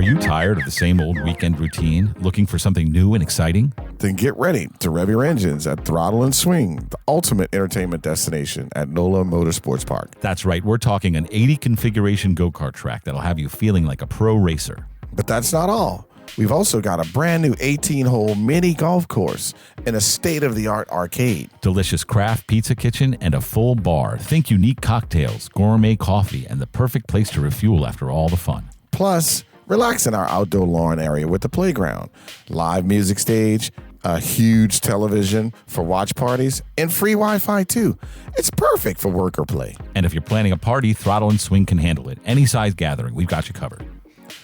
Are you tired of the same old weekend routine, looking for something new and exciting? Then get ready to rev your engines at Throttle and Swing, the ultimate entertainment destination at NOLA Motorsports Park. That's right, we're talking an 80 configuration go-kart track that'll have you feeling like a pro racer. But that's not all. We've also got a brand new 18-hole mini golf course and a state-of-the-art arcade. Delicious craft pizza kitchen and a full bar. Think unique cocktails, gourmet coffee, and the perfect place to refuel after all the fun. Plus, relax in our outdoor lawn area with the playground, live music stage, a huge television for watch parties, and free Wi-Fi too. It's perfect for work or play. And if you're planning a party, Throttle and Swing can handle it. Any size gathering, we've got you covered.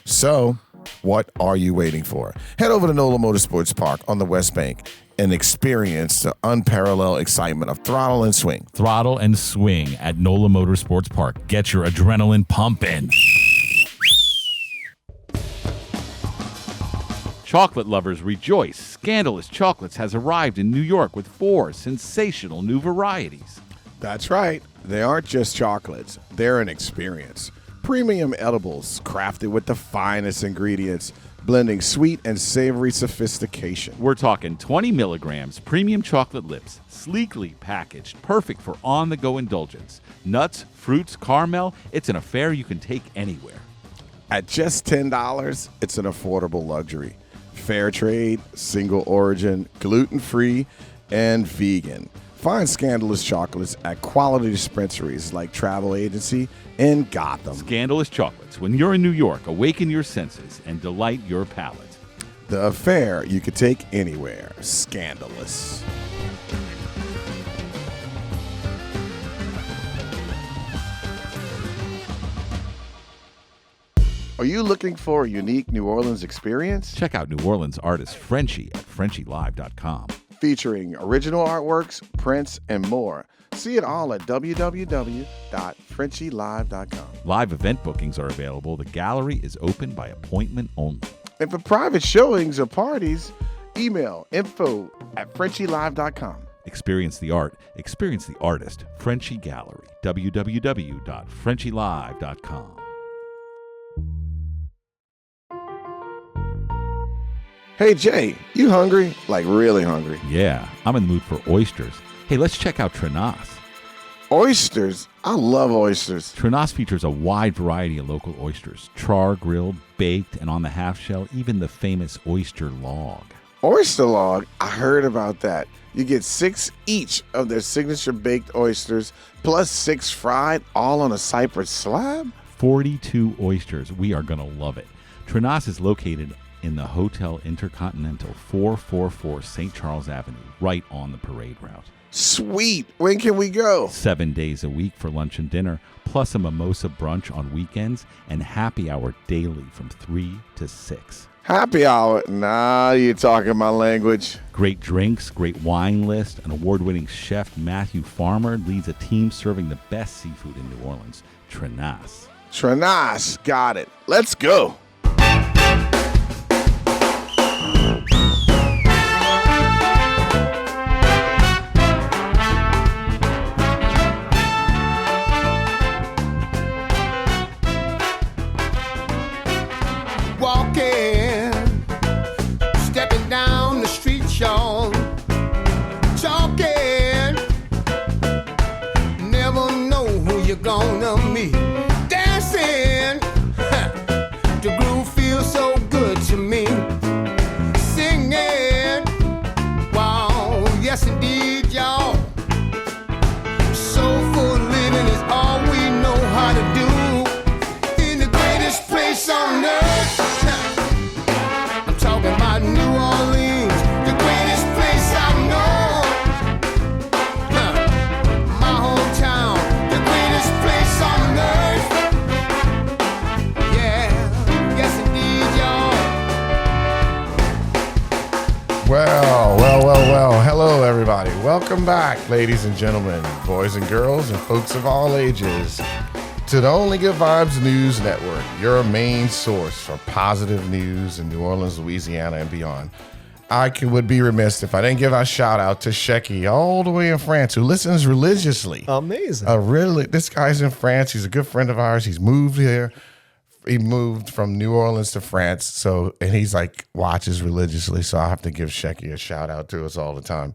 So, what are you waiting for? Head over to NOLA Motorsports Park on the West Bank and experience the unparalleled excitement of Throttle and Swing. Throttle and Swing at NOLA Motorsports Park. Get your adrenaline pumping. Chocolate lovers rejoice. Scandalous Chocolates has arrived in New York with 4 sensational new varieties. That's right. They aren't just chocolates. They're an experience. Premium edibles crafted with the finest ingredients, blending sweet and savory sophistication. We're talking 20 milligrams premium chocolate lips, sleekly packaged, perfect for on-the-go indulgence. Nuts, fruits, caramel, it's an affair you can take anywhere. At just $10, it's an affordable luxury. Fair trade, single origin, gluten-free, and vegan. Find Scandalous Chocolates at quality dispensaries like Travel Agency in Gotham. Scandalous Chocolates. When you're in New York, awaken your senses and delight your palate. The affair you could take anywhere. Scandalous. Are you looking for a unique New Orleans experience? Check out New Orleans artist Frenchie at FrenchieLive.com. Featuring original artworks, prints, and more. See it all at www.frenchielive.com. Live event bookings are available. The gallery is open by appointment only. And for private showings or parties, email info@frenchielive.com. Experience the art. Experience the artist. Frenchie Gallery. www.frenchielive.com. Hey, Jay, you hungry? Like really hungry? Yeah, I'm in the mood for oysters. Hey, let's check out Trenas. Oysters? I love oysters. Trenas features a wide variety of local oysters. Char, grilled, baked, and on the half shell, even the famous oyster log. Oyster log? I heard about that. You get 6 each of their signature baked oysters, plus 6 fried, all on a cypress slab? 42 oysters. We are going to love it. Trenas is located in the Hotel Intercontinental, 444 St. Charles Avenue, right on the parade route. Sweet. When can we go? 7 days a week for lunch and dinner, plus a mimosa brunch on weekends, and happy hour daily from 3 to 6. Happy hour? Nah, you're talking my language. Great drinks, great wine list. An award-winning chef, Matthew Farmer, leads a team serving the best seafood in New Orleans. Trenas. Trenas. Got it. Let's go. Gonna meet dancing. The groove feels so good to me. Singing, wow, yes indeed, y'all. Soulful living is all we know how to do. In the greatest place on earth, I'm talking about New Orleans, the greatest place I know. My hometown, the greatest place on earth. Yeah, yes indeed, y'all. Well. Hello, everybody. Welcome back, ladies and gentlemen, boys and girls, and folks of all ages, to the Only Good Vibes News Network, your main source for positive news in New Orleans, Louisiana, and beyond. I would be remiss if I didn't give a shout out to Shecky all the way in France, who listens religiously. Amazing. This guy's in France. He's a good friend of ours. He's moved here he moved from New Orleans to France. And he's like watches religiously. So I have to give Shecky a shout out to us all the time.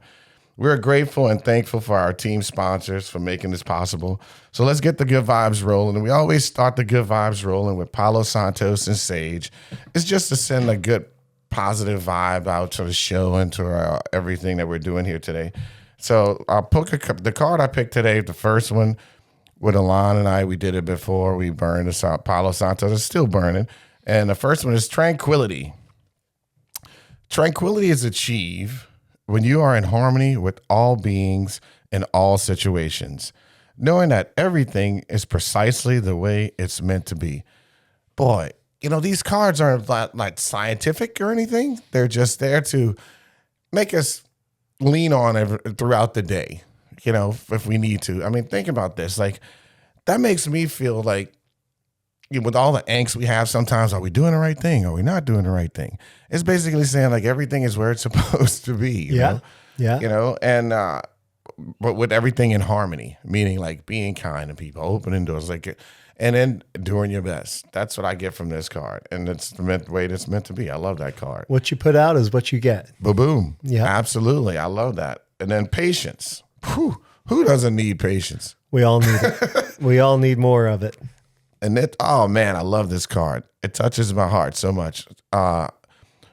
We're grateful and thankful for our team sponsors for making this possible. So let's get the good vibes rolling. And we always start the good vibes rolling with Palo Santos and Sage. It's just to send a good positive vibe out to the show and to everything that we're doing here today. So I'll pick the card I picked today, the first one with Alon and I, we did it before. We burned the Palo Santos. It's still burning. And the first one is tranquility. Tranquility is achieved when you are in harmony with all beings in all situations, knowing that everything is precisely the way it's meant to be. Boy, these cards aren't like scientific or anything. They're just there to make us lean on throughout the day, if we need to. I mean, think about this. Like, that makes me feel like, with all the angst we have sometimes, are we doing the right thing? Are we not doing the right thing? It's basically saying like everything is where it's supposed to be. You know? And but with everything in harmony, meaning like being kind to people, opening doors, and then doing your best. That's what I get from this card, and it's the way it's meant to be. I love that card. What you put out is what you get. Boom. Yeah, absolutely. I love that. And then patience. Whew. Who doesn't need patience? We all need it. We all need more of it. And oh man, I love this card. It touches my heart so much.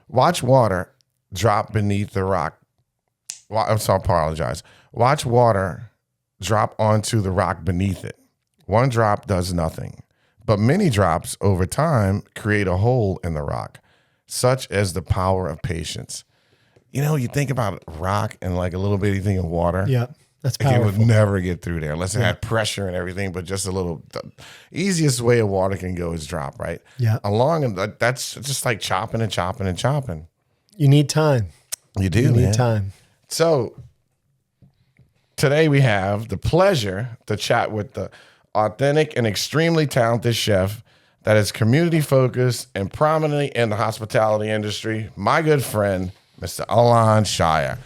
Watch water drop beneath the rock. Apologize. Watch water drop onto the rock beneath it. One drop does nothing, but many drops over time create a hole in the rock, such as the power of patience. You think about rock and like a little bitty thing of water. Yeah. That's powerful. It would never get through there unless it had pressure and everything, but just a little. The easiest way a water can go is drop, right? Yeah. That's just like chopping and chopping and chopping. You need time. You do, You man. need time. So today we have the pleasure to chat with the authentic and extremely talented chef that is community focused and prominently in the hospitality industry, my good friend, Mr. Alon Shaya.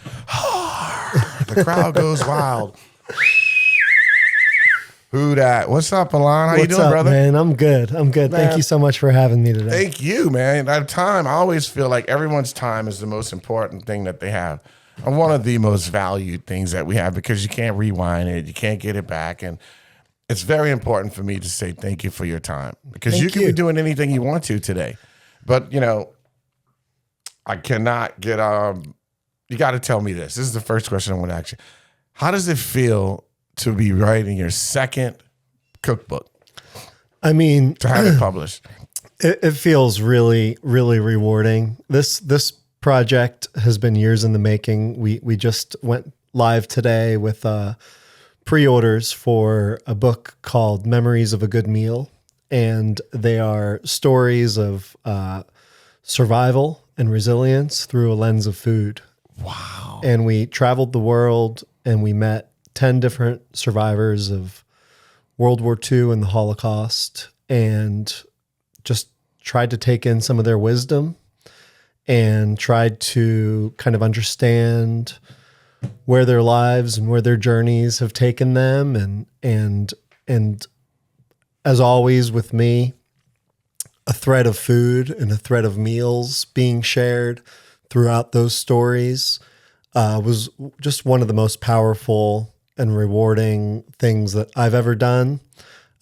The crowd goes wild. Who that? What's up, Alon? How you doing, brother? Man, I'm good. Man. Thank you so much for having me today. Thank you, man. At time, I always feel like everyone's time is the most important thing that they have. And one of the most valued things that we have, because you can't rewind it, you can't get it back. And it's very important for me to say thank you for your time, because you can be doing anything you want to today. But, I cannot get you got to tell me this. This is the first question I want to ask you. How does it feel to be writing your second cookbook? I mean, to have it published. It feels really, really rewarding. This project has been years in the making. We just went live today with pre-orders for a book called Memories of a Good Meal. And they are stories of survival and resilience through a lens of food. Wow. And we traveled the world and we met 10 different survivors of World War II and the Holocaust, and just tried to take in some of their wisdom and tried to kind of understand where their lives and where their journeys have taken them. And as always with me, a thread of food and a thread of meals being shared throughout those stories was just one of the most powerful and rewarding things that I've ever done.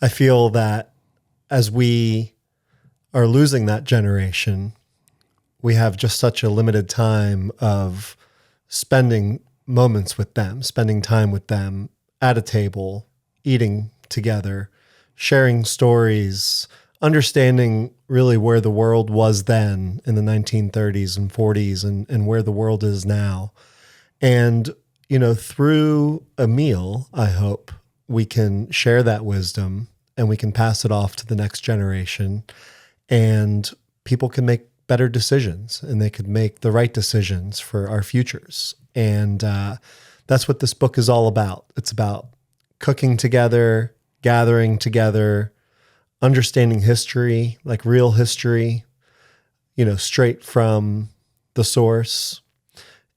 I feel that as we are losing that generation, we have just such a limited time of spending moments with them, spending time with them at a table, eating together, sharing stories, understanding really where the world was then in the 1930s and 40s and where the world is now. And, through a meal, I hope we can share that wisdom and we can pass it off to the next generation, and people can make better decisions and they could make the right decisions for our futures. And that's what this book is all about. It's about cooking together, gathering together, understanding history, like real history, straight from the source,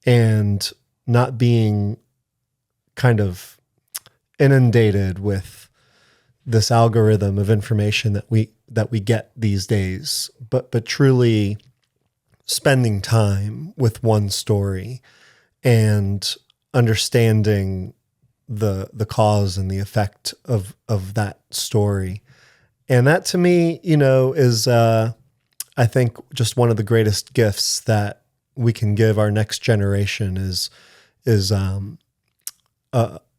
and not being kind of inundated with this algorithm of information that we that we get these days, but truly spending time with one story and understanding the cause and the effect of that story. And that to me, is I think just one of the greatest gifts that we can give our next generation is a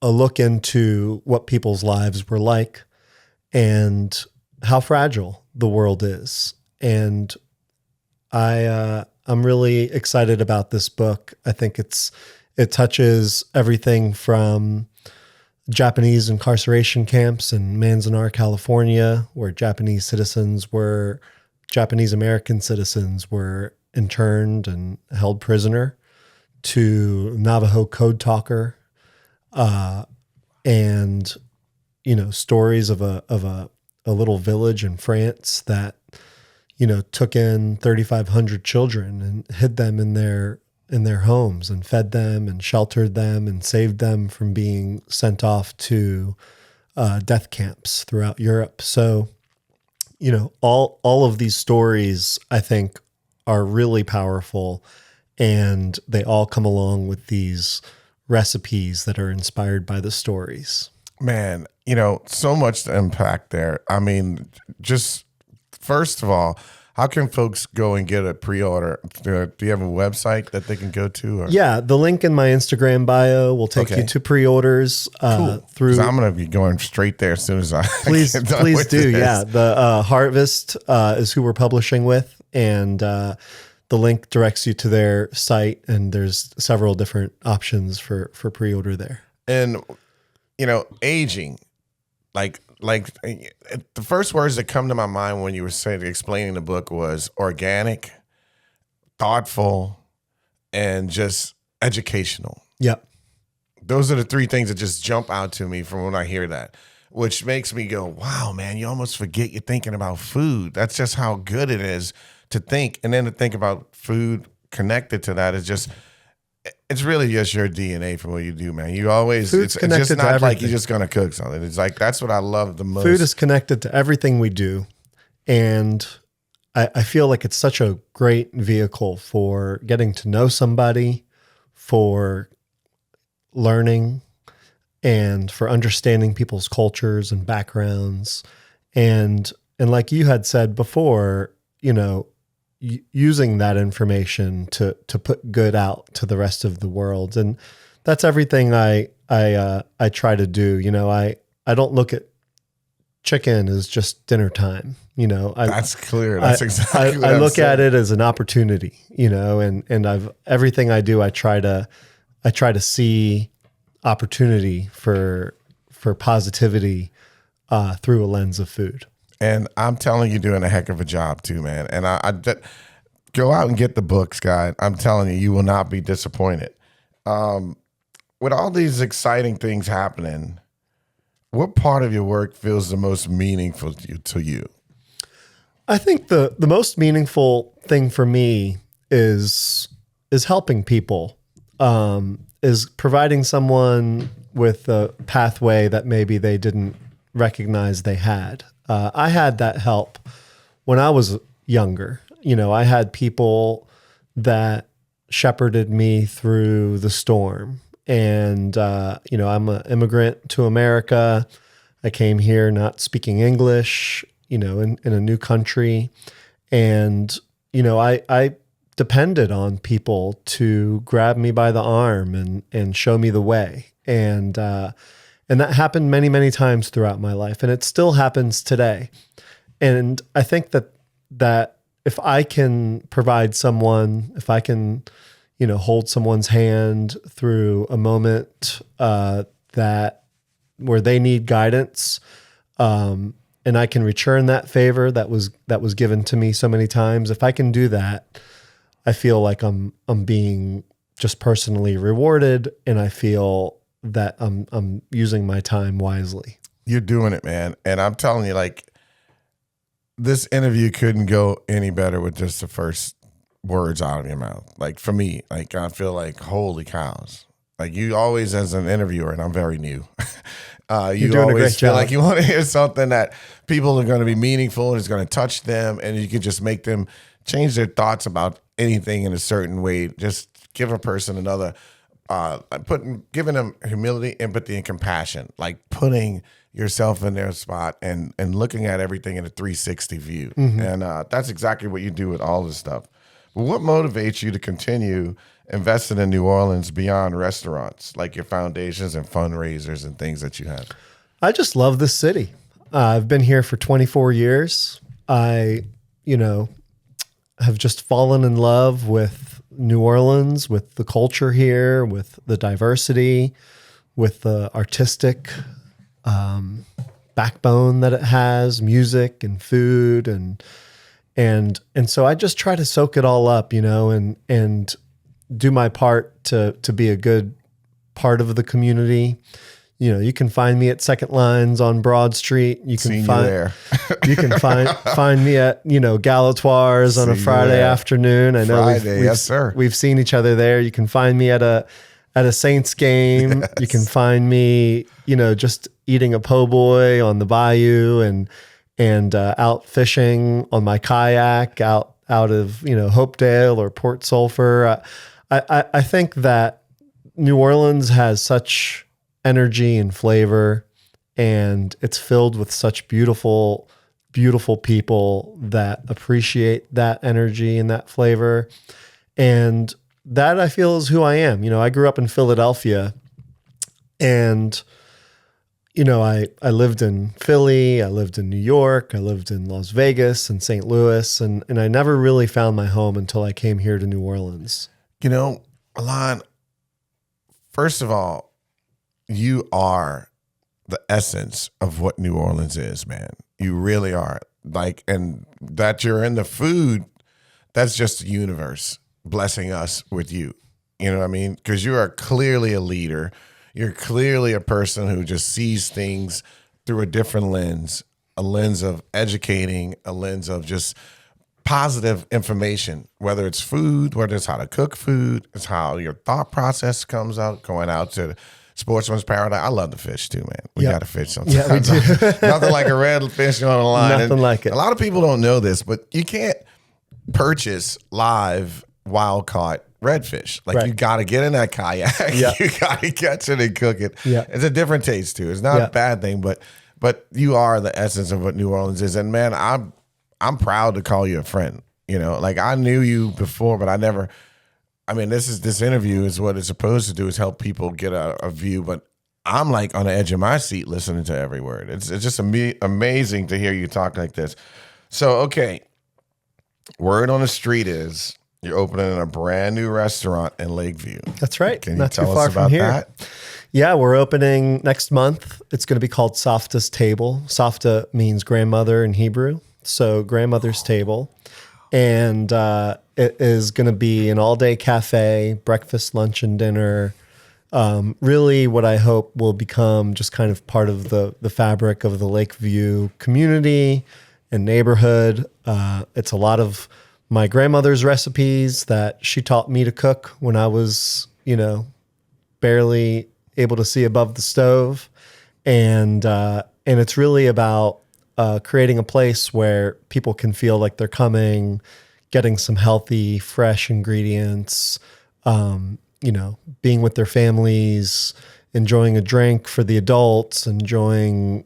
look into what people's lives were like and how fragile the world is. And I'm really excited about this book. I think it touches everything from Japanese incarceration camps in Manzanar, California, where Japanese American citizens were interned and held prisoner, to Navajo code talker, and stories of a little village in France that took in 3,500 children and hid them in their homes and fed them and sheltered them and saved them from being sent off to death camps throughout Europe. So, all of these stories, I think, are really powerful, and they all come along with these recipes that are inspired by the stories. Man, so much to unpack there. I mean, just first of all, how can folks go and get a pre-order? Do you have a website that they can go to? Or? Yeah, the link in my Instagram bio will take you to pre-orders. Cool. Through. I'm going to be going straight there as soon as I please get done please with do. this. Yeah, the Harvest is who we're publishing with, and the link directs you to their site, and there's several different options for pre-order there. And aging, like the first words that come to my mind when you were explaining the book was organic, thoughtful, and just educational. Yep. Those are the three things that just jump out to me from when I hear that, which makes me go, wow, man, you almost forget you're thinking about food. That's just how good it is to think. And then to think about food connected to that is just, it's really just your DNA from what you do, man. You always, Food's it's connected just to not like everything. you're just going to cook something. It's like, that's what I love the most. Food is connected to everything we do. And I feel like it's such a great vehicle for getting to know somebody, for learning, and for understanding people's cultures and backgrounds. And like you had said before, using that information to put good out to the rest of the world. And that's everything I try to do. I don't look at chicken as just dinner time. That's clear. That's exactly what I I'm look saying. at it as an opportunity, and everything I do, I try to see opportunity for positivity through a lens of food. And I'm telling you, doing a heck of a job too, man. And I go out and get the books, guy. I'm telling you, you will not be disappointed. With all these exciting things happening, what part of your work feels the most meaningful to you? I think the most meaningful thing for me is helping people, is providing someone with a pathway that maybe they didn't recognize they had. I had that help when I was younger. I had people that shepherded me through the storm. And, I'm an immigrant to America. I came here not speaking English, in a new country. And, I depended on people to grab me by the arm and show me the way. And that happened many, many times throughout my life. And it still happens today. And I think that if I can provide someone, if I can, hold someone's hand through a moment where they need guidance, and I can return that favor that was given to me so many times. If I can do that, I feel like I'm being just personally rewarded, and I feel that I'm using my time wisely. You're doing it, man. And I'm telling you, like, this interview couldn't go any better with just the first words out of your mouth. Like, for me, like, I feel like, holy cows. Like you always, as an interviewer, and I'm very new. You doing a always great feel job. like you want to hear something that people are going to be meaningful and it's going to touch them, and you can just make them change their thoughts about anything in a certain way. Just give a person another, giving them humility, empathy, and compassion, like putting yourself in their spot and looking at everything in a 360 view. And that's exactly what you do with all this stuff. But what motivates you to continue investing in New Orleans beyond restaurants, like your foundations and fundraisers and things that you have? I just love this city. I've been here for 24 years. I, have just fallen in love with New Orleans, with the culture here, with the diversity, with the artistic backbone that it has, music and food, and so I just try to soak it all up, and do my part to be a good part of the community. You can find me at Second Lines on Broad Street. You can you can find me at Galatoire's on a Friday afternoon. I know yes, sir. We've seen each other there. You can find me at a Saints game. Yes. You can find me just eating a po' boy on the bayou and out fishing on my kayak out of Hopedale or Port Sulphur. I think that New Orleans has such energy and flavor, and it's filled with such beautiful, beautiful people that appreciate that energy and that flavor. And that, I feel, is who I am. I grew up in Philadelphia, and I lived in Philly, I lived in New York, I lived in Las Vegas and St. Louis, and I never really found my home until I came here to New Orleans. Alon, first of all, you are the essence of what New Orleans is, man. You really are. And that you're in the food, that's just the universe blessing us with you. You know what I mean? Because you are clearly a leader. You're clearly a person who just sees things through a different lens, a lens of educating, a lens of just positive information, whether it's food, whether it's how to cook food, it's how your thought process comes out, going out to Sportsman's Paradise. I love to fish too, man. We got to fish sometimes. Yeah, we do. Nothing like a red fish on the line. Nothing like it. A lot of people don't know this, but you can't purchase live wild-caught redfish. Like, Right. you got to get in that kayak. Yeah. You got to catch it and cook it. Yeah. It's a different taste too. It's not a bad thing, but you are the essence of what New Orleans is. And man, I'm proud to call you a friend. Like, I knew you before, but this interview is what it's supposed to do, is help people get a view, but I'm like on the edge of my seat listening to every word. It's just amazing to hear you talk like this. So, okay, word on the street is you're opening a brand new restaurant in Lakeview. That's right. Can you Not tell too far us from about here. that? Yeah, we're opening next month. It's going to be called Safta's Table. Safta means grandmother in Hebrew, so grandmother's table. And it is going to be an all-day cafe, breakfast, lunch, and dinner. Really what I hope will become just kind of part of the fabric of the Lakeview community and neighborhood. It's a lot of my grandmother's recipes that she taught me to cook when I was, barely able to see above the stove. And it's really about creating a place where people can feel like they're coming, getting some healthy, fresh ingredients, being with their families, enjoying a drink for the adults, enjoying,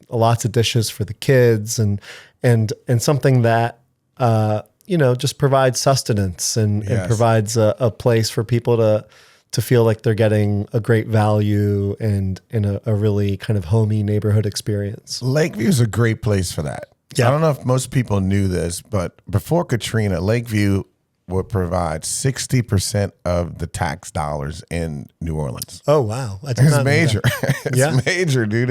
lots of dishes for the kids, and something that, just provides sustenance and provides a place for people to feel like they're getting a great value and in a really kind of homey neighborhood experience. Lakeview is a great place for that. Yeah. I don't know if most people knew this, but before Katrina, Lakeview would provide 60% of the tax dollars in New Orleans. Oh, wow. I did It's not know major. that. It's major, dude.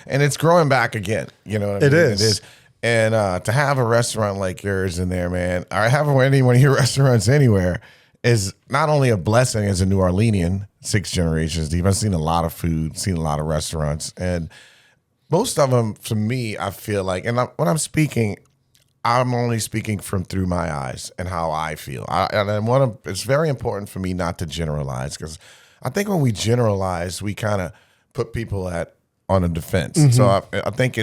It's growing back again. You know what I mean? It is. It is. And to have a restaurant like yours in there, man, or have any one of your restaurants anywhere, is not only a blessing as a New Orleanian, 6 generations deep. I've seen a lot of food, seen a lot of restaurants, and most of them, to me, I feel like, and when I'm speaking, I'm only speaking from through my eyes and how I feel. It's very important for me not to generalize, because I think when we generalize, we kind of put people on a defense. Mm-hmm. So I think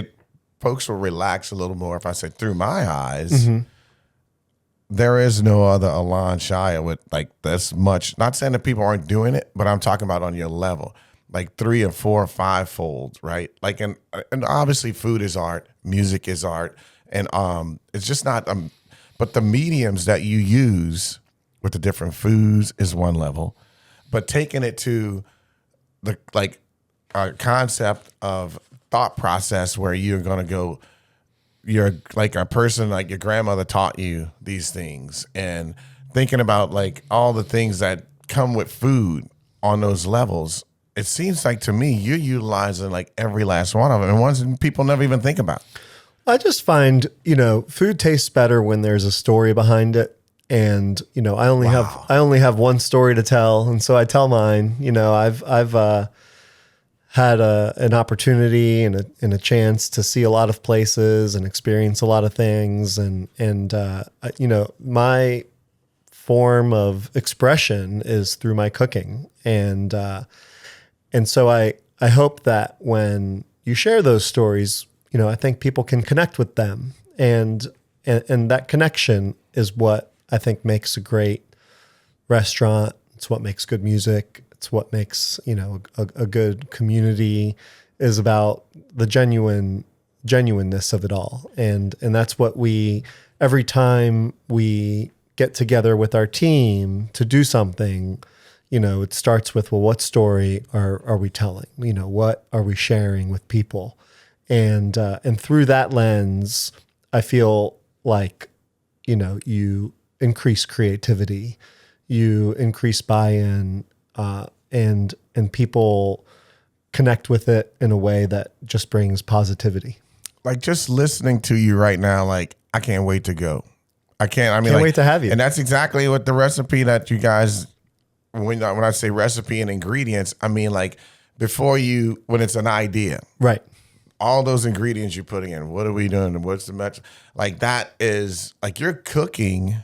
folks will relax a little more if I say through my eyes. Mm-hmm. There is no other Alon Shaya with like this much. Not saying that people aren't doing it, but I'm talking about on your level, like 3 or 4 or 5 fold, right? Like, and obviously food is art, music is art, and it's just not. But the mediums that you use with the different foods is one level, but taking it to the a concept of thought process where you're gonna go. You're like a person, like your grandmother taught you these things, and thinking about like all the things that come with food on those levels. It seems like to me you're utilizing like every last one of them, and ones that people never even think about. I just find, food tastes better when there's a story behind it. And, I only have one story to tell. And so I tell mine. I've had an opportunity and a chance to see a lot of places and experience a lot of things. And my form of expression is through my cooking. And so I hope that when you share those stories, I think people can connect with them. And that connection is what I think makes a great restaurant. It's what makes good music. It's what makes, a good community, is about the genuineness of it all. And that's what every time we get together with our team to do something, it starts with, well, what story are we telling? What are we sharing with people? And through that lens, I feel like, you increase creativity, you increase buy-in, and people connect with it in a way that just brings positivity. Like just listening to you right now, like I can't wait to go. Can't wait to have you. And that's exactly what the recipe that you guys, when I say recipe and ingredients, I mean like when it's an idea. Right. All those ingredients you're putting in, what are we doing? What's the match? Like that is like you're cooking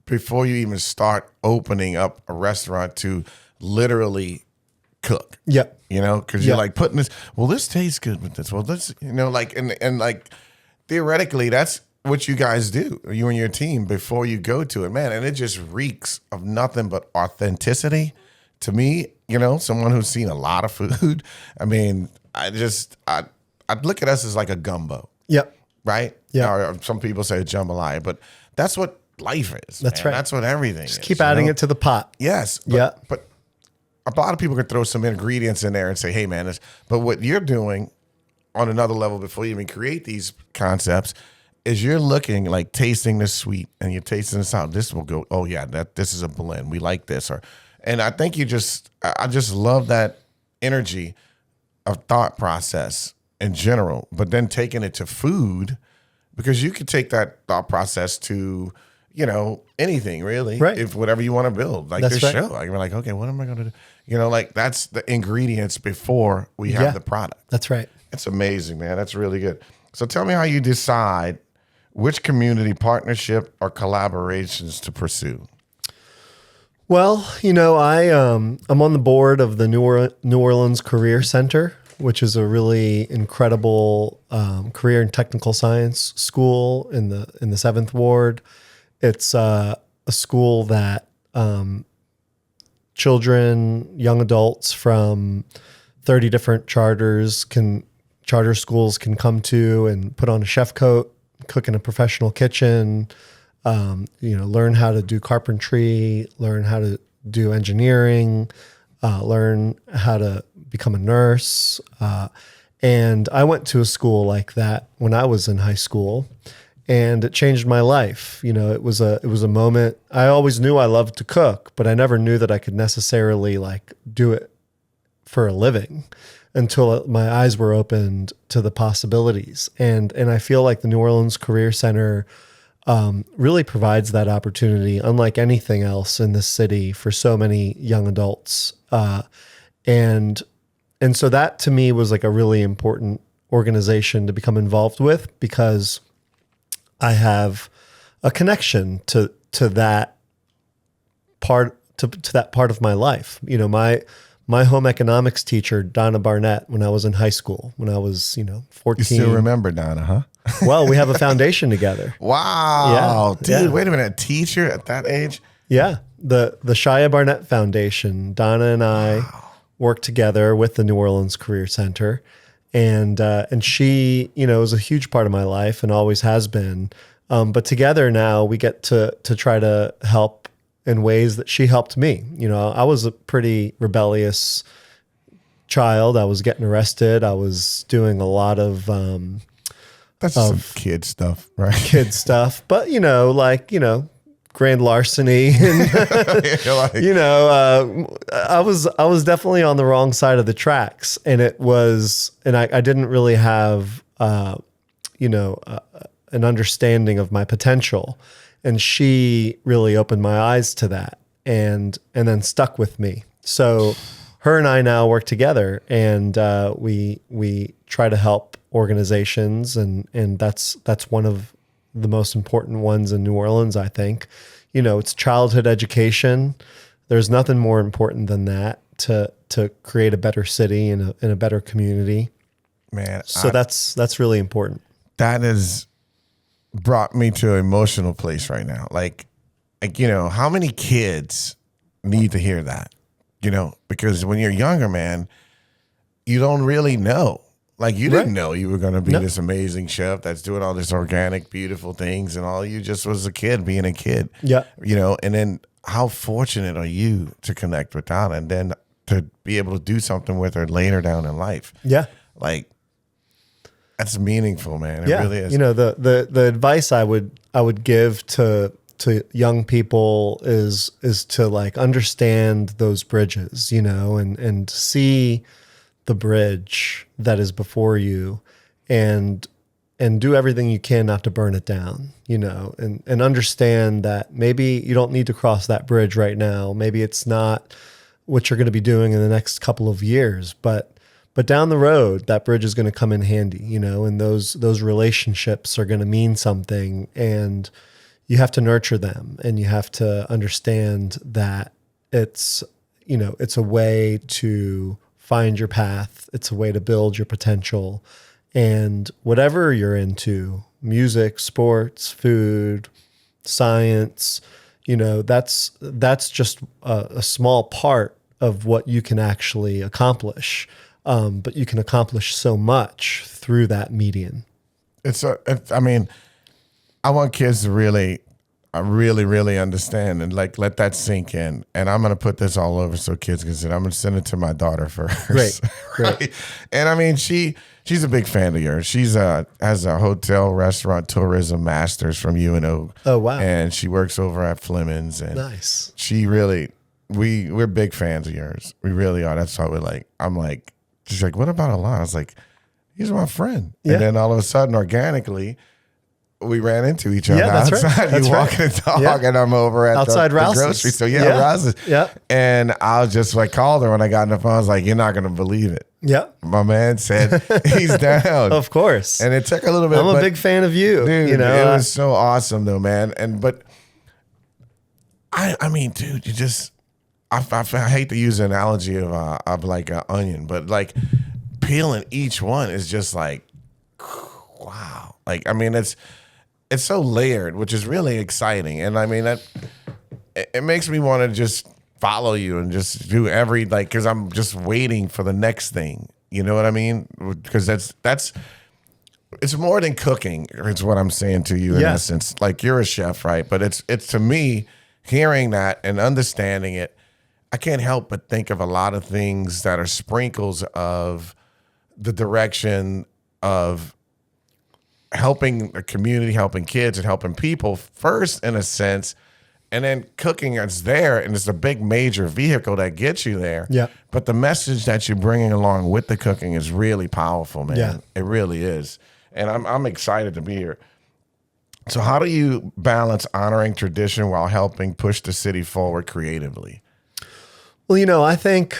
before you even start opening up a restaurant to literally cook. Yep. Because you're like putting this, well, this tastes good with this. Well, this, like, and like theoretically, that's what you guys do, you and your team, before you go to it, man. And it just reeks of nothing but authenticity to me, someone who's seen a lot of food. I mean, I'd look at us as like a gumbo. Yep. Right? Yeah. Or some people say jambalaya, but that's what life is. That's man. right. That's what everything is. Just keep adding it to the pot. Yes. But a lot of people can throw some ingredients in there and say, hey, man, but what you're doing on another level before you even create these concepts is you're looking like tasting this sweet and you're tasting this out. This will go, oh, yeah, this is a blend. We like this. And I think I just love that energy of thought process in general, but then taking it to food, because you could take that thought process to, anything really, right? If whatever you want to build, like that's this right. show, like we're like, okay, what am I going to do? Like that's the ingredients before we have the product. That's right. It's amazing, man. That's really good. So tell me how you decide which community partnership or collaborations to pursue. Well, I'm on the board of the New Orleans Career Center, which is a really incredible career and technical science school in the 7th Ward. It's a school that children, young adults from 30 different charter schools can come to and put on a chef coat, cook in a professional kitchen, learn how to do carpentry, learn how to do engineering, learn how to become a nurse. And I went to a school like that when I was in high school, and it changed my life. It was a moment. I always knew I loved to cook, but I never knew that I could necessarily like do it for a living until my eyes were opened to the possibilities. And I feel like the New Orleans Career Center really provides that opportunity, unlike anything else in this city, for so many young adults. And so that to me was like a really important organization to become involved with, because I have a connection to that part to that part of my life. You know, my home economics teacher, Donna Barnett, when I was in high school, when I was, 14. You still remember Donna, huh? Well, we have a foundation together. Wow. Yeah, Dude, yeah. wait a minute. A teacher at that age? Yeah. The Shaya Barnett Foundation, Donna and I worked together with the New Orleans Career Center. And she, was a huge part of my life and always has been. But together now we get to try to help in ways that she helped me. I was a pretty rebellious child. I was getting arrested. I was doing a lot of That's some kid stuff, right? kid stuff, but grand larceny and I was definitely on the wrong side of the tracks, and I didn't really have an understanding of my potential, and she really opened my eyes to that and then stuck with me. So her and I now work together, and we try to help organizations, and that's one of the most important ones in New Orleans, I think. It's childhood education. There's nothing more important than that to create a better city and a better community. Man, So that's really important. that has brought me to an emotional place right now. Like, how many kids need to hear that? Because when you're younger, man, you don't really know. Like, you didn't know you were going to be this amazing chef that's doing all this organic, beautiful things, and all you just was a kid being a kid. Yeah. And then how fortunate are you to connect with Donna and then to be able to do something with her later down in life? Yeah. Like, that's meaningful, man. It Yeah. really is. The advice I would give to young people is to like understand those bridges, and see the bridge that is before you, and do everything you can not to burn it down, and understand that maybe you don't need to cross that bridge right now. Maybe it's not what you're going to be doing in the next couple of years, but down the road, that bridge is going to come in handy, and those relationships are going to mean something, and you have to nurture them, and you have to understand that it's a way to find your path. It's a way to build your potential. And whatever you're into, music, sports, food, science, that's just a small part of what you can actually accomplish. But you can accomplish so much through that median. I want kids to really understand and like let that sink in. And I'm gonna put this all over so kids can see it. I'm gonna send it to my daughter first. Great. Right? And she's a big fan of yours. She's has a hotel, restaurant, tourism master's from UNO. Oh wow. And she works over at Fleming's, and Nice. she really we're big fans of yours. We really are. That's why I'm like, she's like, what about Alon? I was like, he's my friend. Yeah. And then all of a sudden, organically, we ran into each other Yeah, that's right. outside. That's You right. walking the dog, Yeah. and I'm over at Outside the Rouse's. grocery store. Yeah, Yeah. Rouse's. Yeah. And I was just like, called her when I got on the phone. I was like, you're not going to believe it. Yeah. My man said he's down. Of course. And it took a little bit. I'm a but big fan of you. dude, you know, it was so awesome though, man. But I mean, dude, you just, I hate to use the analogy of like an onion, but like peeling each one is just like, wow. Like, I mean, it's so layered, which is really exciting. And I mean, it makes me want to just follow you and just do because I'm just waiting for the next thing. You know what I mean? Because that's it's more than cooking. It's what I'm saying to you in Yeah. essence. Like, you're a chef, right? But it's to me, hearing that and understanding it, I can't help but think of a lot of things that are sprinkles of the direction of helping the community, helping kids, and helping people first, in a sense, and then cooking is there, and it's a big major vehicle that gets you there. Yeah. But the message that you're bringing along with the cooking is really powerful, man. Yeah. It really is, and I'm excited to be here. So, how do you balance honoring tradition while helping push the city forward creatively? well, I think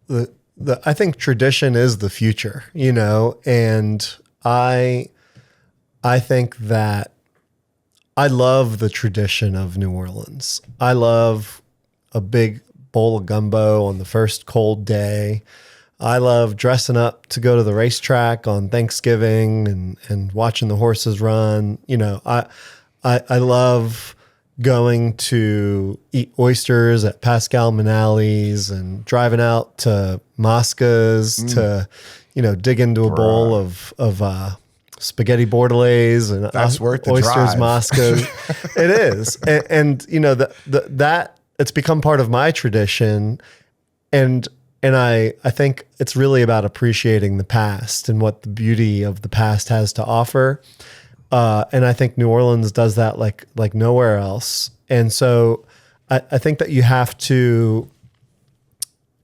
I think tradition is the future, and I think that I love the tradition of New Orleans. I love a big bowl of gumbo on the first cold day. I love dressing up to go to the racetrack on Thanksgiving and watching the horses run. You know, I love going to eat oysters at Pascal Manali's and driving out to Mosca's to, you know, dig into a bowl of spaghetti bordelaise and That's worth the oysters, drive. Mosca's. It is. And you know, that it's become part of my tradition. And I think it's really about appreciating the past and what the beauty of the past has to offer. And I think New Orleans does that like nowhere else. And so I think that you have to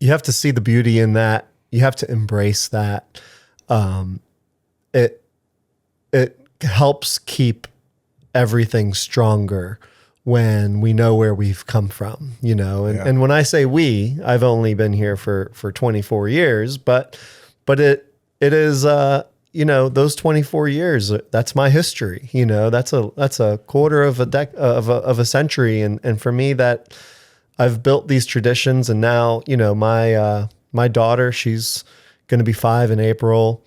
see the beauty in that. You have to embrace that. It helps keep everything stronger when we know where we've come from, you know. And when I say we, I've only been here for 24 years, but it is you know, those 24 years, that's my history. You know, that's a quarter of a century, and for me, that I've built these traditions, and now, you know, my daughter, she's going to be 5 in April.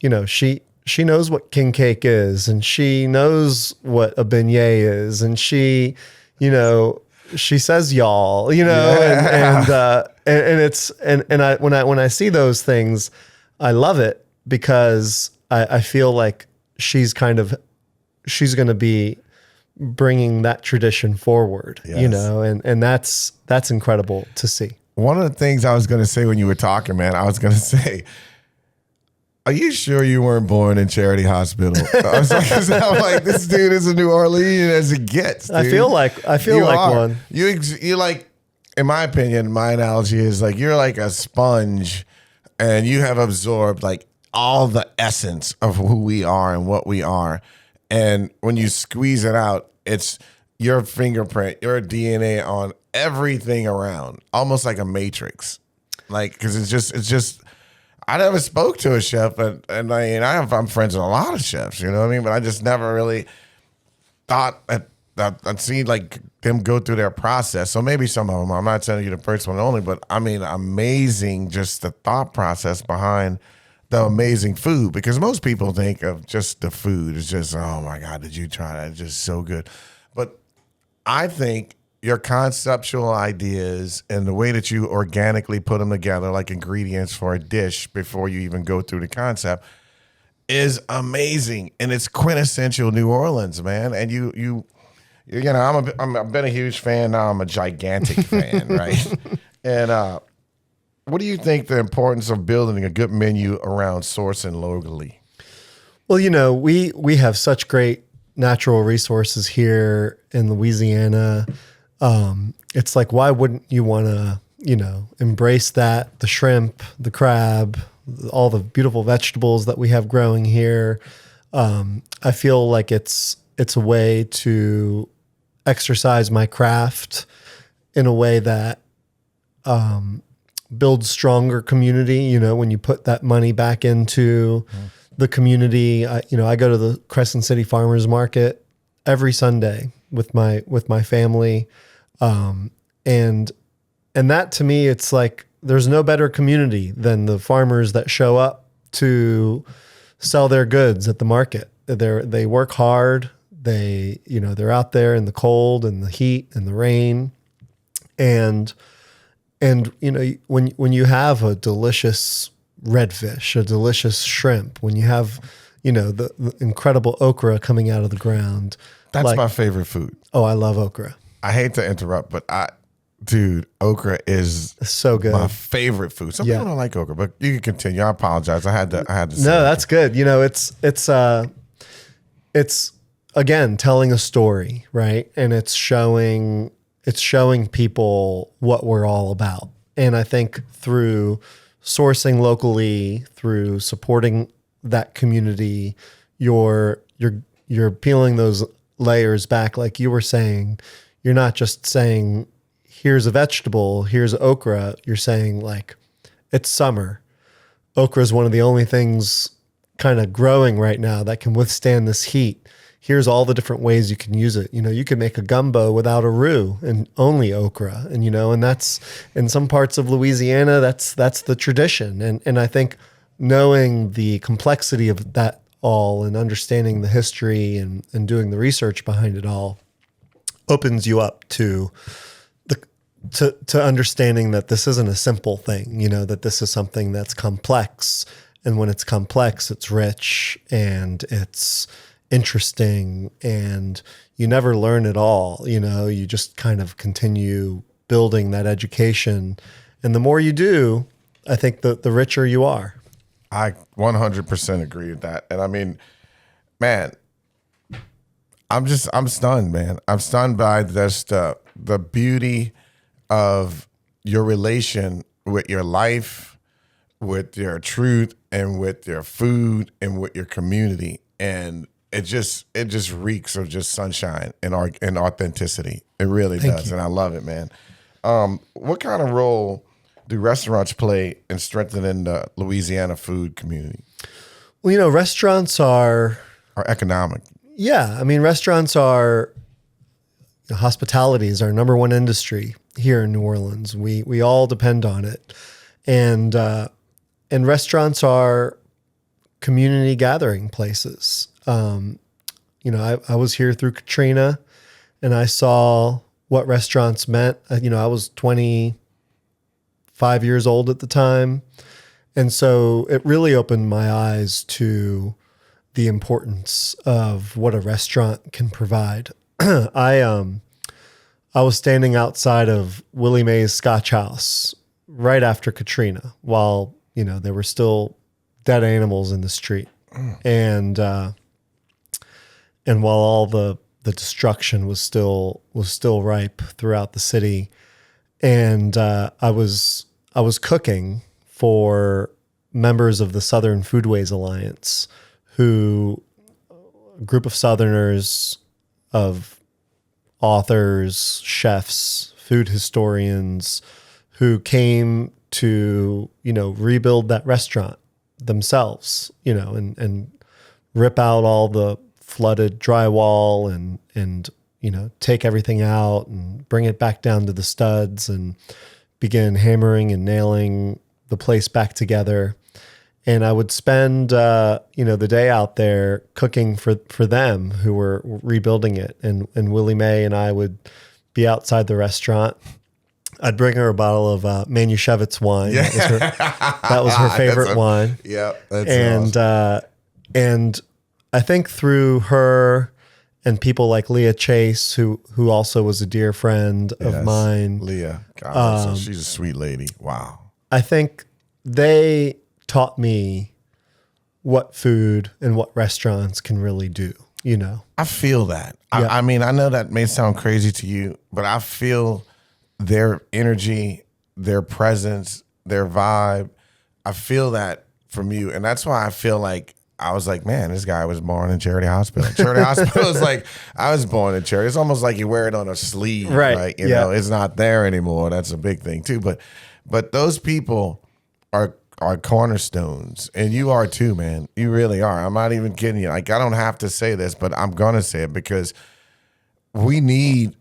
You know, she knows what king cake is, and she knows what a beignet is, and she, you know, she says y'all, you know, and it's and I when I see those things, I love it, because I feel like she's going to be bringing that tradition forward, you know, and that's incredible to see. One of the things I was going to say when you were talking, man, I was going to say, are you sure you weren't born in Charity Hospital? I was like, 'cause I'm like, this dude is a New Orleans as it gets, dude. I feel like one. You like, in my opinion, my analogy is like, you're like a sponge, and you have absorbed like all the essence of who we are and what we are. And when you squeeze it out, it's your fingerprint, your DNA on everything around, almost like a matrix. Like, because it's just, I never spoke to a chef, and I mean, I'm friends with a lot of chefs, you know what I mean? But I just never really thought I'd seen like them go through their process. So maybe some of them, I'm not telling you the first one only, but I mean, amazing, just the thought process behind the amazing food, because most people think of just the food. It's just, oh my God, did you try that? It's just so good. But I think your conceptual ideas and the way that you organically put them together, like ingredients for a dish before you even go through the concept, is amazing. And it's quintessential New Orleans, man. And you know, I've been a huge fan. Now I'm a gigantic fan, right? And what do you think the importance of building a good menu around sourcing locally? Well, you know, we have such great natural resources here in Louisiana. It's like, why wouldn't you want to, you know, embrace that, the shrimp, the crab, all the beautiful vegetables that we have growing here. I feel like it's a way to exercise my craft in a way that builds stronger community. You know, when you put that money back into the community, I go to the Crescent City Farmers Market every Sunday with my family. And that, to me, it's like, there's no better community than the farmers that show up to sell their goods at the market. They work hard. They're out there in the cold and the heat and the rain. And you know, when you have a delicious redfish, a delicious shrimp, when you have, you know, the incredible okra coming out of the ground. That's my favorite food. Oh, I love okra. I hate to interrupt, but dude, okra is so good. My favorite food. Some people don't like okra, but you can continue. I apologize. I had to say No, that's good. You know, it's again telling a story, right? And it's showing people what we're all about. And I think through sourcing locally, through supporting that community, you're peeling those layers back, like you were saying. You're not just saying, here's a vegetable, here's okra. You're saying, like, it's summer. Okra is one of the only things kind of growing right now that can withstand this heat. here's all the different ways you can use it. You know, you can make a gumbo without a roux and only okra, and and that's in some parts of Louisiana, that's the tradition. And I think knowing the complexity of that all and understanding the history and doing the research behind it all opens you up to to understanding that this isn't a simple thing, that this is something that's complex. And when it's complex, it's rich and it's interesting, and you never learn it all. You just kind of continue building that education. And the more you do, I think the richer you are. I 100% agree with that. And I mean, man, I'm stunned, man. I'm stunned by just the beauty of your relation with your life, with your truth, and with your food, and with your community. And it just reeks of just sunshine and authenticity. It really does. And I love it, man. What kind of role do restaurants play in strengthening the Louisiana food community? Well, restaurants are economic. Yeah. I mean, restaurants are, hospitality is our number one industry here in New Orleans. We all depend on it. And restaurants are community gathering places. I was here through Katrina, and I saw what restaurants meant. I was 25 years old at the time. And so it really opened my eyes to the importance of what a restaurant can provide. I was standing outside of Willie Mae's Scotch House right after Katrina while, there were still dead animals in the street. And while all the destruction was still ripe throughout the city. And I was cooking for members of the Southern Foodways Alliance, a group of Southerners, of authors, chefs, food historians who came to, rebuild that restaurant themselves, and rip out all the flooded drywall and take everything out and bring it back down to the studs and begin hammering and nailing the place back together. And I would spend, the day out there cooking for them who were rebuilding it. And Willie Mae and I would be outside the restaurant. I'd bring her a bottle of Manischewitz wine. Yeah. That was her favorite wine. Yeah. That's awesome. And I think through her and people like Leah Chase, who also was a dear friend of mine. Leah. God, she's a sweet lady. Wow. I think they taught me what food and what restaurants can really do, I feel that. Yeah. I mean, I know that may sound crazy to you, but I feel their energy, their presence, their vibe. I feel that from you. And that's why I feel like I was like, man, this guy was born in Charity Hospital. Charity Hospital is like, I was born in Charity. It's almost like you wear it on a sleeve, right? You know, it's not there anymore. That's a big thing too. But those people are cornerstones, and you are too, man. You really are. I'm not even kidding you. Like, I don't have to say this, but I'm gonna say it because we need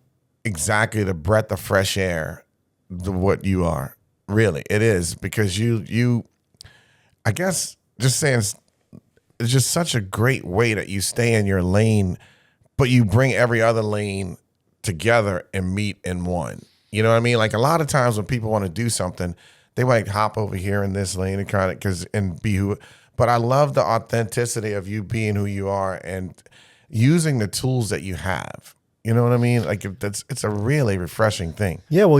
exactly the breath of fresh air, what you are. Really, it is, because you. I guess just saying, it's just such a great way that you stay in your lane, but you bring every other lane together and meet in one. You know what I mean? Like, a lot of times when people want to do something, they might hop over here in this lane and kind of and be who. But I love the authenticity of you being who you are and using the tools that you have. You know what I mean? Like, it's a really refreshing thing. Yeah. Well,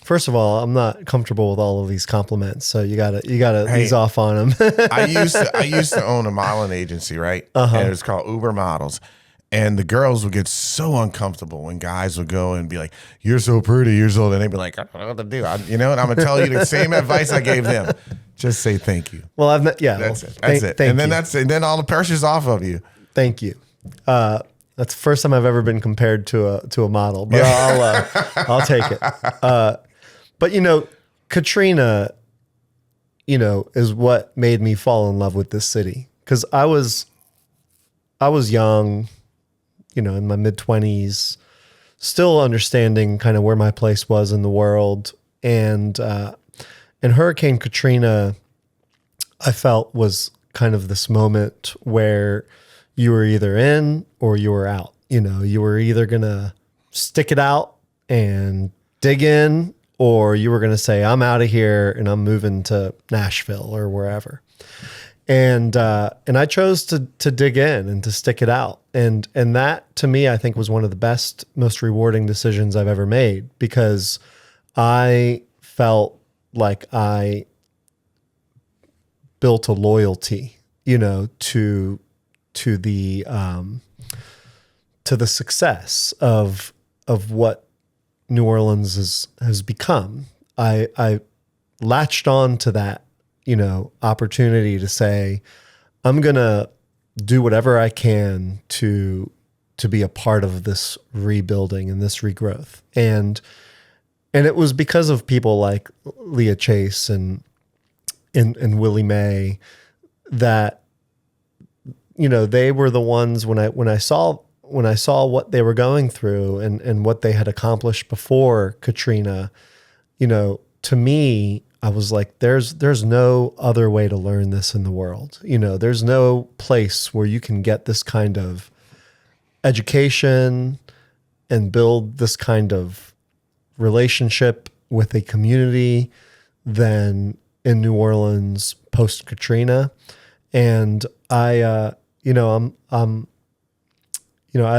first of all, I'm not comfortable with all of these compliments, so you gotta ease off on them. I used to own a modeling agency, right? And it was called Uber Models. And the girls would get so uncomfortable when guys would go and be like, "You're so pretty, you're so," and they'd be like, "I don't know what to do." And I'm gonna tell you the same advice I gave them. Just say thank you. Well, That's it. And then all the pressure's off of you. Thank you. That's the first time I've ever been compared to a model, but I'll take it. But Katrina, is what made me fall in love with this city, because I was I was young, in my mid-20s, still understanding kind of where my place was in the world. And Hurricane Katrina, I felt, was kind of this moment where you were either in or you were out. You were either going to stick it out and dig in, or you were going to say, I'm out of here and I'm moving to Nashville or wherever. And I chose to dig in and to stick it out. And that, to me, I think was one of the best, most rewarding decisions I've ever made, because I felt like I built a loyalty, to the success of what New Orleans has become. I latched on to that, opportunity to say, I'm going to do whatever I can to be a part of this rebuilding and this regrowth. And it was because of people like Leah Chase and Willie Mae that, they were the ones when I saw what they were going through and what they had accomplished before Katrina, to me, I was like, there's no other way to learn this in the world. There's no place where you can get this kind of education and build this kind of relationship with a community than in New Orleans post Katrina. And I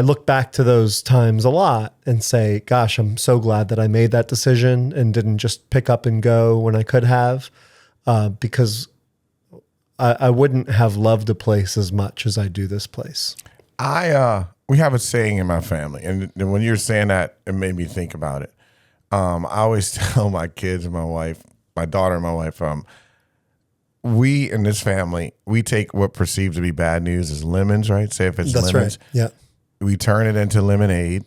look back to those times a lot and say, gosh, I'm so glad that I made that decision and didn't just pick up and go when I could have, because I wouldn't have loved a place as much as I do this place. We have a saying in my family, and when you're saying that, it made me think about it. I always tell my kids and my wife, my daughter and my wife, we in this family, we take what perceived to be bad news as lemons, right? Say if it's That's lemons. right. Yeah. We turn it into lemonade.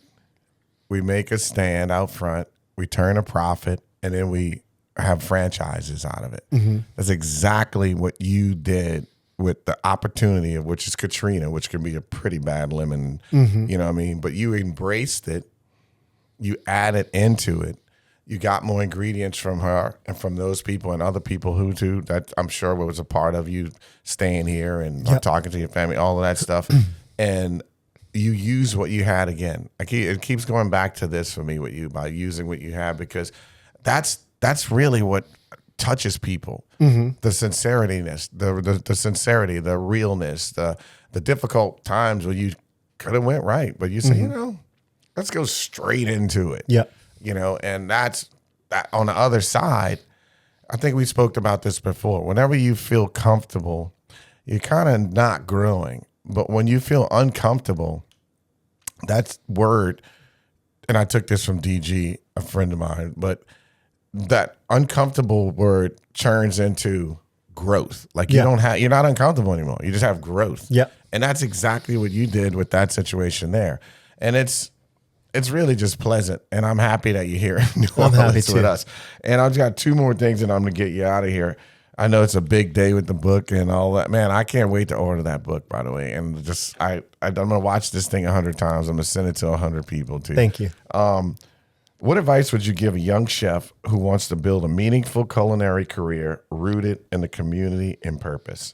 We make a stand out front. We turn a profit, and then we have franchises out of it. Mm-hmm. That's exactly what you did with the opportunity of which is Katrina, which can be a pretty bad lemon. Mm-hmm. You know what I mean? But you embraced it. You added into it. You got more ingredients from her and from those people and other people who too, that I'm sure was a part of you staying here and talking to your family, all of that stuff. And you use what you had again. It keeps going back to this for me with you, by using what you have, because that's really what touches people. Mm-hmm. The sincerityness, the sincerity, the realness, the difficult times where you could have went right, but you say, let's go straight into it. Yeah. And that's that. On the other side, I think we spoke about this before. Whenever you feel comfortable, you're kind of not growing. But when you feel uncomfortable, that word, and I took this from DG, a friend of mine, but that uncomfortable word turns into growth. Like you're not uncomfortable anymore. You just have growth. Yeah. And that's exactly what you did with that situation there. And it's really just pleasant. And I'm happy that you're here in New Orleans with us. And I've got two more things and I'm going to get you out of here. I know it's a big day with the book and all that. Man, I can't wait to order that book, by the way. And just I'm going to watch this thing 100 times. I'm going to send it to 100 people, too. Thank you. What advice would you give a young chef who wants to build a meaningful culinary career rooted in the community and purpose?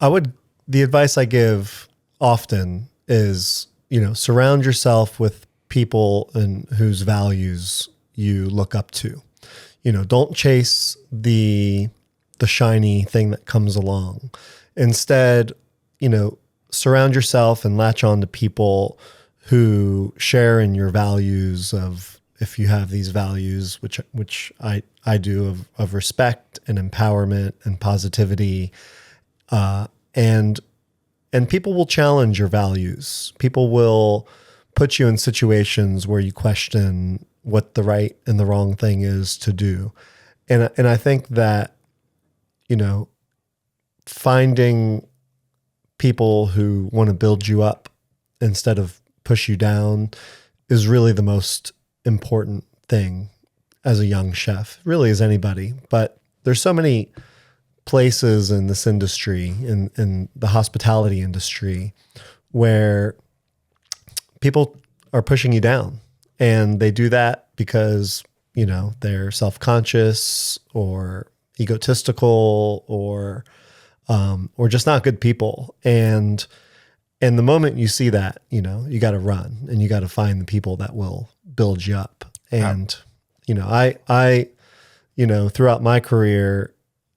The advice I give often is, surround yourself with people and whose values you look up to. Don't chase the shiny thing that comes along. Instead, surround yourself and latch on to people who share in your values of, if you have these values, which I do, of respect and empowerment and positivity, and people will challenge your values. People will put you in situations where you question what the right and the wrong thing is to do. And I think that, finding people who want to build you up instead of push you down is really the most important thing as a young chef, really as anybody. But there's so many places in this industry, in the hospitality industry, where people are pushing you down, and they do that because, they're self-conscious or egotistical or just not good people. And the moment you see that, you got to run and you got to find the people that will build you up. And, I throughout my career,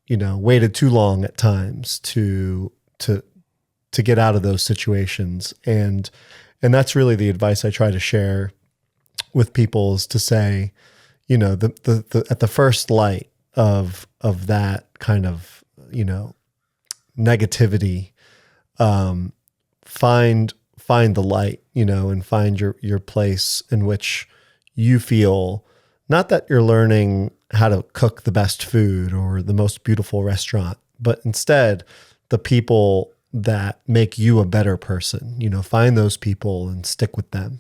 waited too long at times to get out of those situations. And that's really the advice I try to share with people, is to say, at the first light of that kind of, negativity, find the light, and find your place in which you feel, not that you're learning how to cook the best food or the most beautiful restaurant, but instead the people that make you a better person. Find those people and stick with them.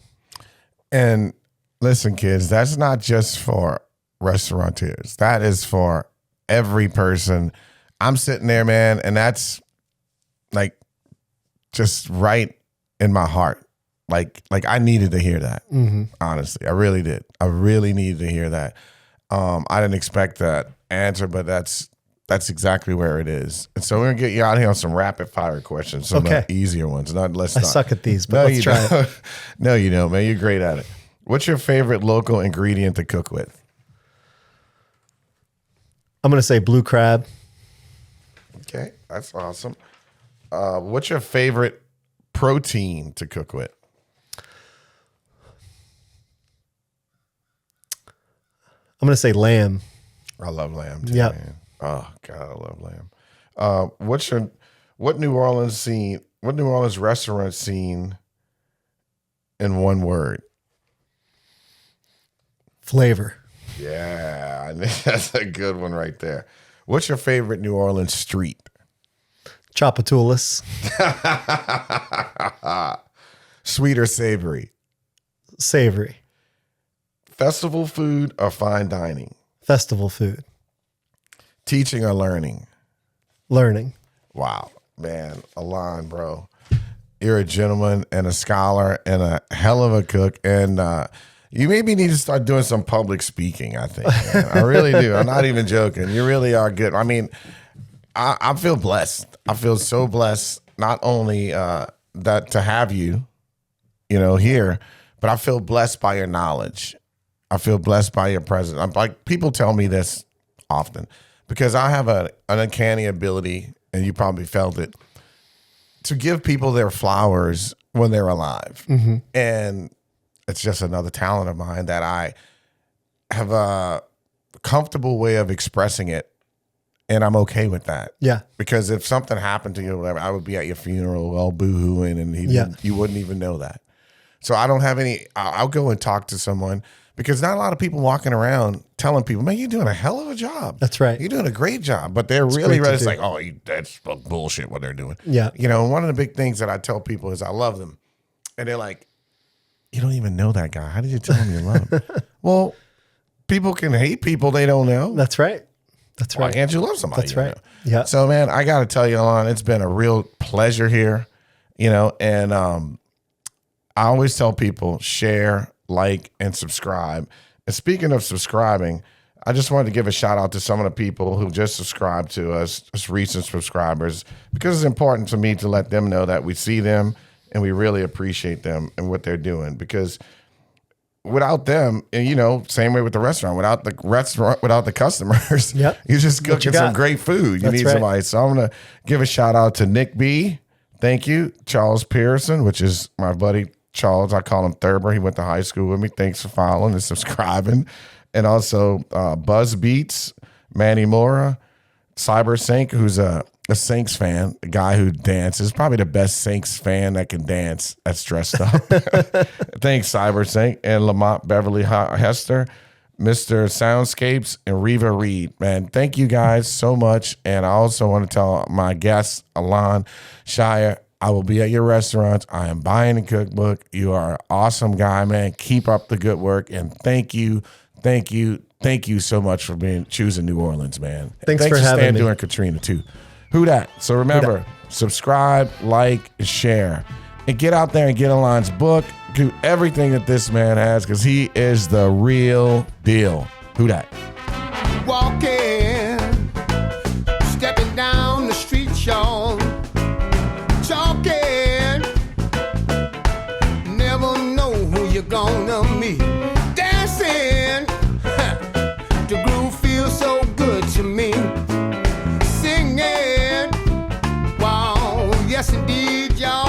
And listen, kids, that's not just for restaurateurs. That is for every person. I'm sitting there, man, and that's like just right in my heart. Like I needed to hear that. Honestly, I really did. I really needed to hear that. I didn't expect that answer, but that's exactly where it is. And so we're gonna get you out here on some rapid fire questions, some of the easier ones. I suck at these, but let's try it. No, you don't, man. You're great at it. What's your favorite local ingredient to cook with? I'm gonna say blue crab. Okay, that's awesome. What's your favorite protein to cook with? I'm going to say lamb. I love lamb too, Yep. man. Oh God, I love lamb. What New Orleans restaurant scene in one word? Flavor. Yeah, I think that's a good one right there. What's your favorite New Orleans street? Chapatoulas. Sweet or savory? Savory. Festival food or fine dining? Festival food. Teaching or learning? Learning. Wow, man, Alon, bro, you're a gentleman and a scholar and a hell of a cook, and you maybe need to start doing some public speaking. I think, man. I really do. I'm not even joking. You really are good. I mean, I feel blessed. I feel so blessed. Not only that to have you, here, but I feel blessed by your knowledge. I feel blessed by your presence. I'm like, people tell me this often because I have an uncanny ability, and you probably felt it, to give people their flowers when they're alive. And it's just another talent of mine that I have a comfortable way of expressing it. And I'm okay with that. Yeah. Because if something happened to you or whatever, I would be at your funeral all boo-hooing, and you wouldn't even know that. So I don't have any, I'll go and talk to someone, because not a lot of people walking around telling people, man, you're doing a hell of a job. That's right. You're doing a great job. But they're really ready. It's like, oh, that's bullshit what they're doing. Yeah. One of the big things that I tell people is I love them. And they're like, you don't even know that guy. How did you tell him you love him? Well, people can hate people they don't know. That's right. That's right. Why can't you love somebody? That's right. Yeah. So, man, I got to tell you, Alon, it's been a real pleasure here, and I always tell people, share, like, and subscribe. And speaking of subscribing, I just wanted to give a shout out to some of the people who just subscribed to us, as recent subscribers, because it's important to me to let them know that we see them and we really appreciate them and what they're doing. Because without them, and same way with the restaurant, without the customers, Yep. you're just cooking some great food. You need somebody. So I'm going to give a shout out to Nick B. Thank you. Charles Pearson, which is my buddy Charles. I call him Thurber. He went to high school with me. Thanks for following and subscribing. And also Buzz Beats, Manny Mora, Cyber Sync, who's a Saints fan, a guy who dances, probably the best Saints fan that can dance that's dressed up. Thanks, Cyber Sync. And Lamont Beverly Hester, Mr. Soundscapes, and Reva Reed. Man, thank you guys so much. And I also want to tell my guest, Alon Shaya, I will be at your restaurants. I am buying a cookbook. You are an awesome guy, man. Keep up the good work. And thank you so much for choosing New Orleans, man. Thanks for having me. During Katrina, too. Who dat? So remember, subscribe, like, and share. and get out there and get Alon's book. Do everything that this man has because he is the real deal. Who that? Walking, stepping down the street, y'all. Talking, never know who you're gonna meet. Dancing, the groove feels so good to me. Singing, wow, yes indeed, y'all.